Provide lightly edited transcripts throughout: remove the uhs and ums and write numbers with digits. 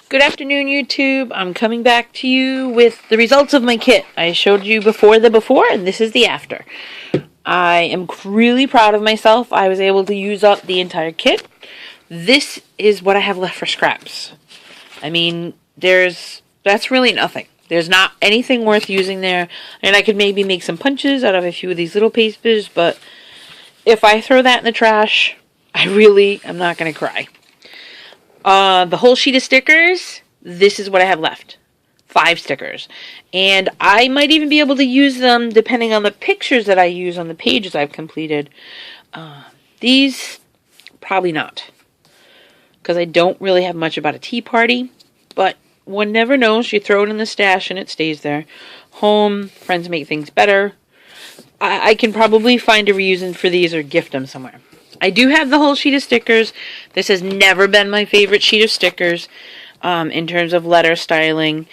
Good afternoon, YouTube. I'm coming back to you with the results of my kit. I showed you before the before, and this is the after. I am really proud of myself. I was able to use up the entire kit. This is what I have left for scraps. I mean, that's really nothing. There's not anything worth using there, and I could maybe make some punches out of a few of these little papers, but if I throw that in the trash, I really am not going to cry. The whole sheet of stickers, this is what I have left. 5 stickers. And I might even be able to use them depending on the pictures that I use on the pages I've completed. These, probably not. Because I don't really have much about a tea party. But one never knows. You throw it in the stash and it stays there. Home, friends make things better. I can probably find a reason for these or gift them somewhere. I do have the whole sheet of stickers. This has never been my favorite sheet of stickers in terms of letter styling.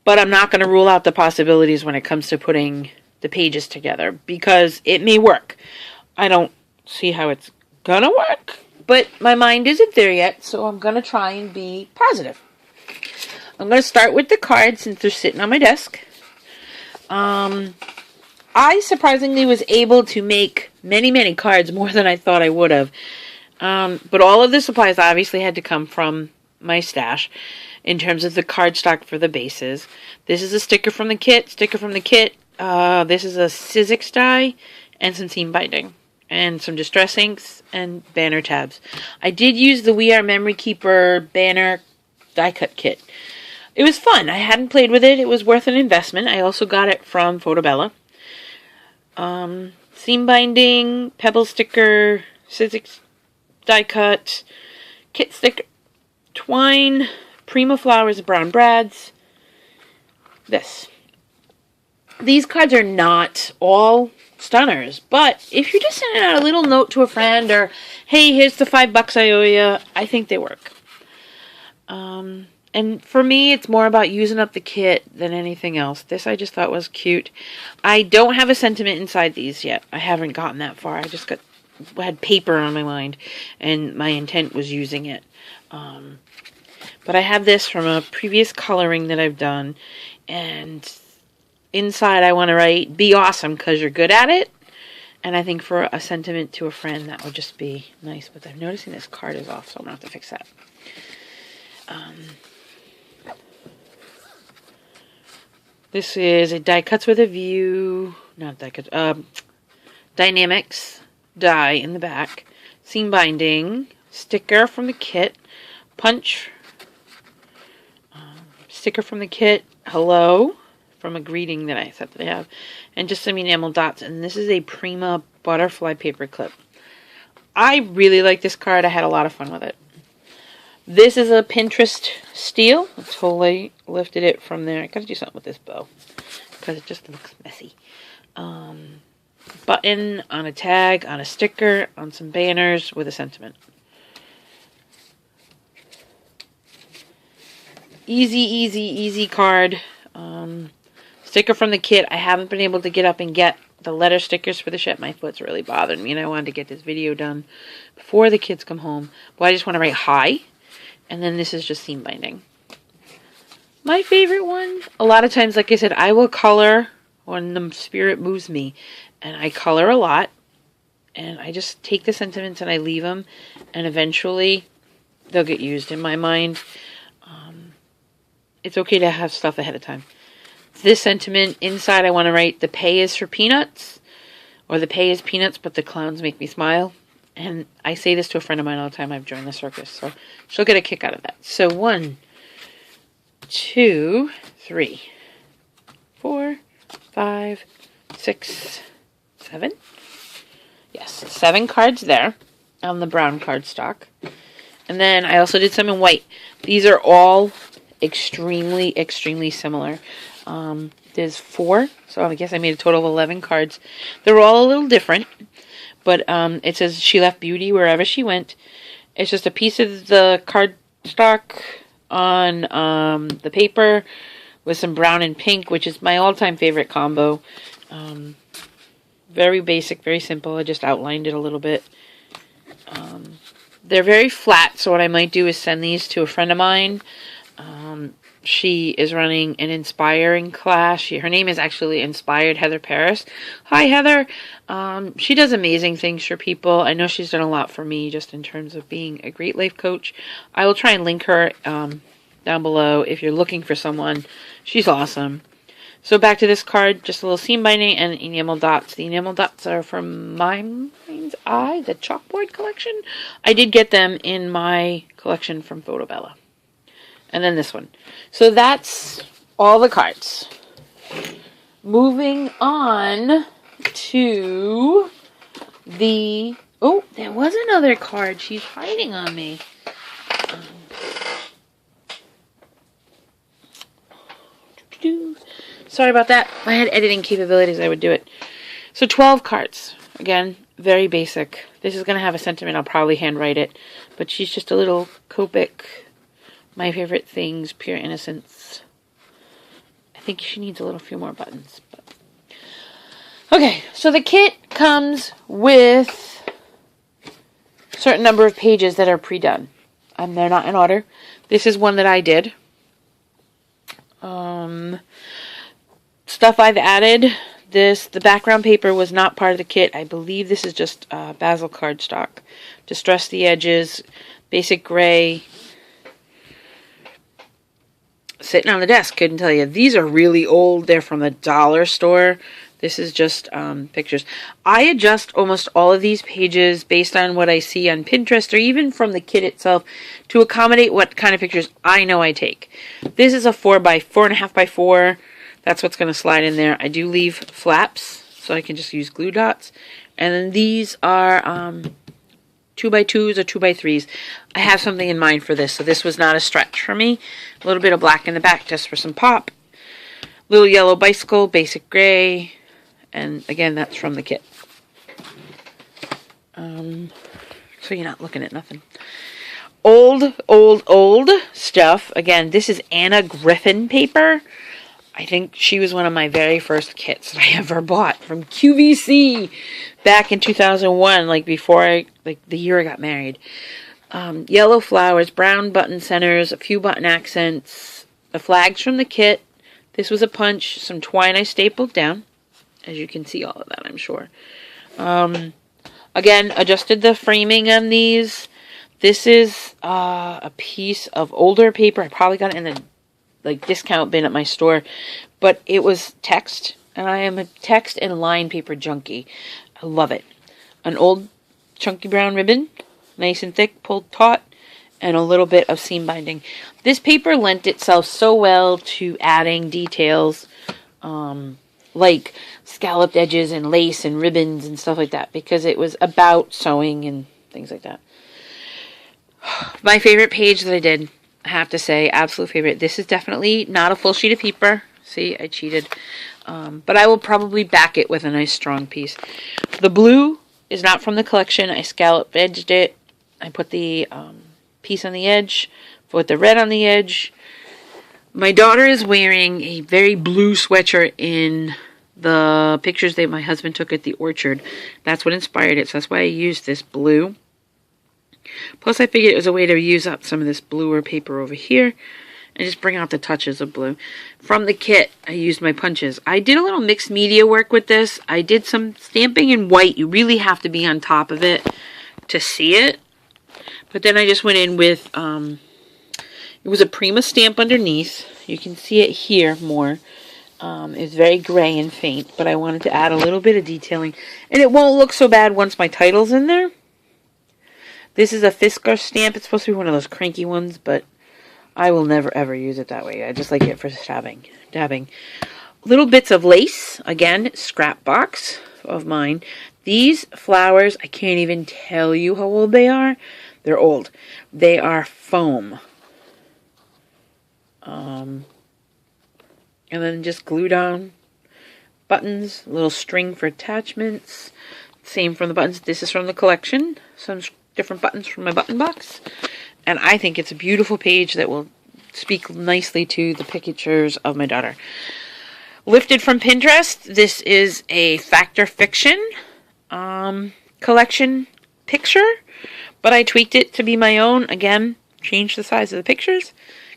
But I'm not going to rule out the possibilities when it comes to putting the pages together. Because it may work. I don't see how it's going to work. But my mind isn't there yet. So I'm going to try and be positive. I'm going to start with the cards since they're sitting on my desk. I surprisingly was able to make many cards, more than I thought I would have. But all of the supplies obviously had to come from my stash in terms of the cardstock for the bases. This is a sticker from the kit. This is a Sizzix die and some seam binding and some distress inks and banner tabs. I did use the We Are Memory Keeper banner die cut kit. It was fun. I hadn't played with it. It was worth an investment. I also got it from Photobella. Seam binding, pebble sticker, Sizzix die cut, kit sticker, twine, Prima flowers, brown brads. These cards are not all stunners, but if you're just sending out a little note to a friend or, hey, here's the $5 I owe you, I think they work. And for me, it's more about using up the kit than anything else. This I just thought was cute. I don't have a sentiment inside these yet. I haven't gotten that far. I just had paper on my mind, and my intent was using it. But I have this from a previous coloring that I've done, and inside I want to write, be awesome because you're good at it. And I think for a sentiment to a friend, that would just be nice. But I'm noticing this card is off, so I'm going to have to fix that. This is a die cuts with a view, not die cuts, Dynamics die in the back, seam binding, sticker from the kit, punch, sticker from the kit, hello, from a greeting that I said that I have, and just some enamel dots. And this is a Prima butterfly paper clip. I really like this card. I had a lot of fun with it. This is a Pinterest steal. I totally lifted it from there. I gotta do something with this bow because it just looks messy. Button on a tag, on a sticker, on some banners with a sentiment. Easy card. Sticker from the kit. I haven't been able to get up and get the letter stickers for the ship. My foot's really bothered me, and I wanted to get this video done before the kids come home. But I just want to write hi. And then this is just seam binding. My favorite one, a lot of times, like I said, I will color when the spirit moves me. And I color a lot. And I just take the sentiments and I leave them. And eventually, they'll get used in my mind. It's okay to have stuff ahead of time. This sentiment, inside I want to write, the pay is for peanuts. Or the pay is peanuts, but the clowns make me smile. And I say this to a friend of mine all the time. I've joined the circus, so she'll get a kick out of that. So 1, 2, 3, 4, 5, 6, 7. Yes, 7 cards there on the brown cardstock. And then I also did some in white. These are all extremely similar. There's 4, so I guess I made a total of 11 cards. They're all a little different. But it says she left beauty wherever she went. It's just a piece of the cardstock on the paper with some brown and pink, which is my all-time favorite combo. Very basic, very simple. I just outlined it a little bit. They're very flat, so what I might do is send these to a friend of mine She is running an inspiring class. Her name is actually Inspired Heather Paris. Hi, Heather. She does amazing things for people. I know she's done a lot for me just in terms of being a great life coach. I will try and link her down below if you're looking for someone. She's awesome. So back to this card, just a little seam binding and enamel dots. The enamel dots are from My Mind's Eye, the chalkboard collection. I did get them in my collection from Photobella. And then this one. So that's all the cards. Moving on to the... Oh, there was another card. She's hiding on me. Sorry about that. If I had editing capabilities, I would do it. So 12 cards. Again, very basic. This is going to have a sentiment. I'll probably handwrite it. But she's just a little Copic. My favorite things, pure innocence. I think she needs a few more buttons. But. Okay, so the kit comes with a certain number of pages that are pre-done. And they're not in order. This is one that I did. Stuff I've added. The background paper was not part of the kit. I believe this is just Basil cardstock. Distress the edges. Basic Grey. Sitting on the desk, couldn't tell you. These are really old. They're from the dollar store. This is just pictures. I adjust almost all of these pages based on what I see on Pinterest or even from the kit itself to accommodate what kind of pictures I know I take. This is a 4.5 by 4. That's what's going to slide in there. I do leave flaps so I can just use glue dots. And then these are 2x2s or 2x3s. I have something in mind for this, so this was not a stretch for me. A little bit of black in the back just for some pop. Little yellow bicycle, basic gray. And again, that's from the kit. So you're not looking at nothing. Old stuff. Again, this is Anna Griffin paper. I think she was one of my very first kits that I ever bought from QVC back in 2001, the year I got married. Yellow flowers, brown button centers, a few button accents, the flags from the kit. This was a punch, some twine I stapled down. As you can see all of that, I'm sure. Again, adjusted the framing on these. This is a piece of older paper. I probably got it in the discount bin at my store, but it was text, and I am a text and line paper junkie. I love it. An old chunky brown ribbon, nice and thick, pulled taut, and a little bit of seam binding. This paper lent itself so well to adding details, like scalloped edges and lace and ribbons and stuff like that, because it was about sewing and things like that. My favorite page that I did, I have to say, absolute favorite. This is definitely not a full sheet of paper. See, I cheated. But I will probably back it with a nice strong piece. The blue is not from the collection. I scallop edged it. I put the piece on the edge, put the red on the edge. My daughter is wearing a very blue sweatshirt in the pictures that my husband took at the orchard. That's what inspired it, so that's why I used this blue. Plus, I figured it was a way to use up some of this bluer paper over here and just bring out the touches of blue. From the kit, I used my punches. I did a little mixed media work with this. I did some stamping in white. You really have to be on top of it to see it. But then I just went in with, it was a Prima stamp underneath. You can see it here more. It's very gray and faint, but I wanted to add a little bit of detailing. And it won't look so bad once my title's in there. This is a Fiskar stamp. It's supposed to be one of those cranky ones, but I will never ever use it that way. I just like it for dabbing. Little bits of lace. Again, scrap box of mine. These flowers, I can't even tell you how old they are. They're old. They are foam. And then just glue down buttons. A little string for attachments. Same from the buttons. This is from the collection. Some different buttons from my button box, and I think it's a beautiful page that will speak nicely to the pictures of my daughter. Lifted from Pinterest, this is a Fact or Fiction collection picture, but I tweaked it to be my own. Again, changed the size of the pictures,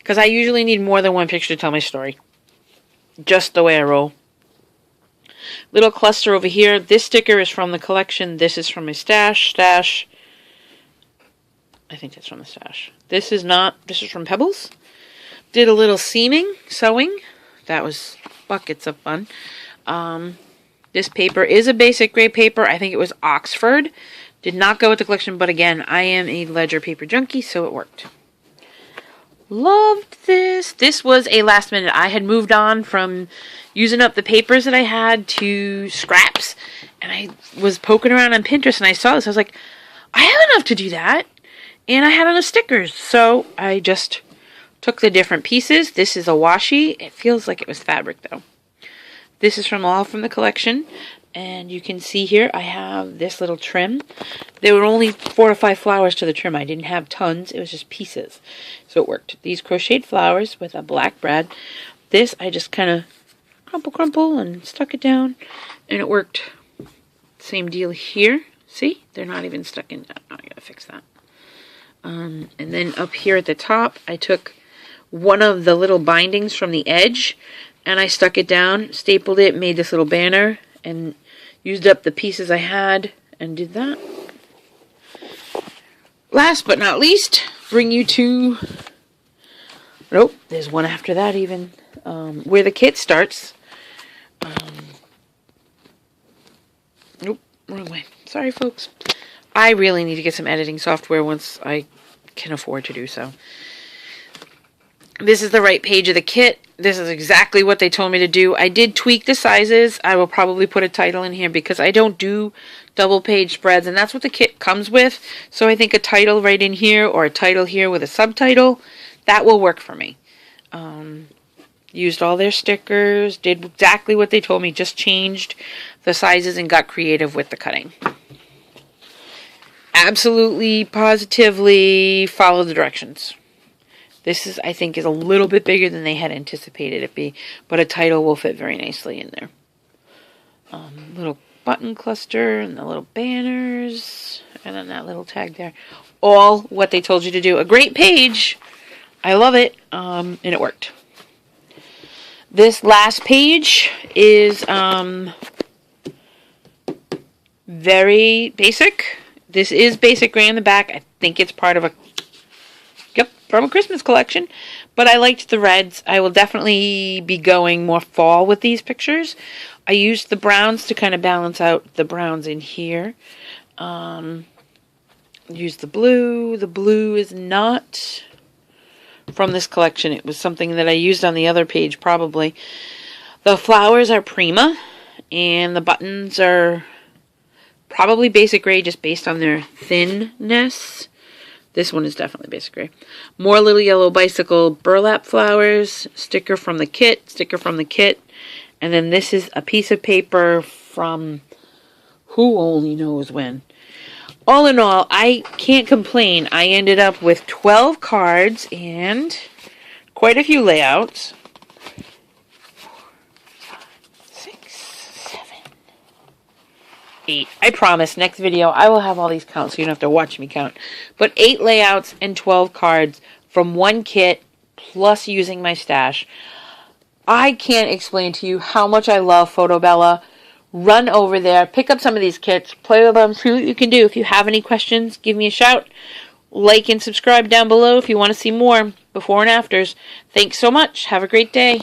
because I usually need more than one picture to tell my story. Just the way I roll. Little cluster over here. This sticker is from the collection. This is from my stash. I think that's from the stash. This is not. This is from Pebbles. Did a little sewing. That was buckets of fun. This paper is a basic gray paper. I think it was Oxford. Did not go with the collection, but again, I am a ledger paper junkie, so it worked. Loved this. This was a last minute. I had moved on from using up the papers that I had to scraps, and I was poking around on Pinterest, and I saw this. I was like, I have enough to do that, and I had enough stickers, so I just took the different pieces. This is a washi. It feels like it was fabric, though. This is all from the collection, and you can see here I have this little trim. There were only 4 to 5 flowers to the trim. I didn't have tons. It was just pieces, so it worked. These crocheted flowers with a black brad. This I just kind of crumple and stuck it down, and it worked. Same deal here. See? They're not even stuck in. Oh, I gotta fix that. And then up here at the top, I took one of the little bindings from the edge, and I stuck it down, stapled it, made this little banner, and used up the pieces I had, and did that. Last but not least, bring you to... Nope, there's one after that even. Where the kit starts. Nope, wrong way. Sorry, folks. I really need to get some editing software once I can afford to do so. This is the right page of the kit. This is exactly what they told me to do. I did tweak the sizes. I will probably put a title in here because I don't do double page spreads, and that's what the kit comes with. So I think a title right in here or a title here with a subtitle, that will work for me. Used all their stickers, did exactly what they told me, just changed the sizes and got creative with the cutting. Absolutely, positively follow the directions. This is, I think, is a little bit bigger than they had anticipated it be, but a title will fit very nicely in there. Little button cluster and the little banners, and then that little tag there. All what they told you to do. A great page. I love it, and it worked. This last page is very basic. This is Basic Grey in the back. I think it's part of a from a Christmas collection, but I liked the reds. I will definitely be going more fall with these pictures. I used the browns to kind of balance out the browns in here. Used the blue. The blue is not from this collection. It was something that I used on the other page probably. The flowers are Prima, and the buttons are probably Basic Grey just based on their thinness. This one is definitely Basic Grey. More Little Yellow Bicycle burlap flowers. Sticker from the kit. And then this is a piece of paper from who only knows when. All in all, I can't complain. I ended up with 12 cards and quite a few layouts. 8. I promise, next video, I will have all these counts so you don't have to watch me count. But 8 layouts and 12 cards from one kit, plus using my stash. I can't explain to you how much I love Photobella. Run over there, pick up some of these kits, play with them, see what you can do. If you have any questions, give me a shout. Like and subscribe down below if you want to see more before and afters. Thanks so much. Have a great day.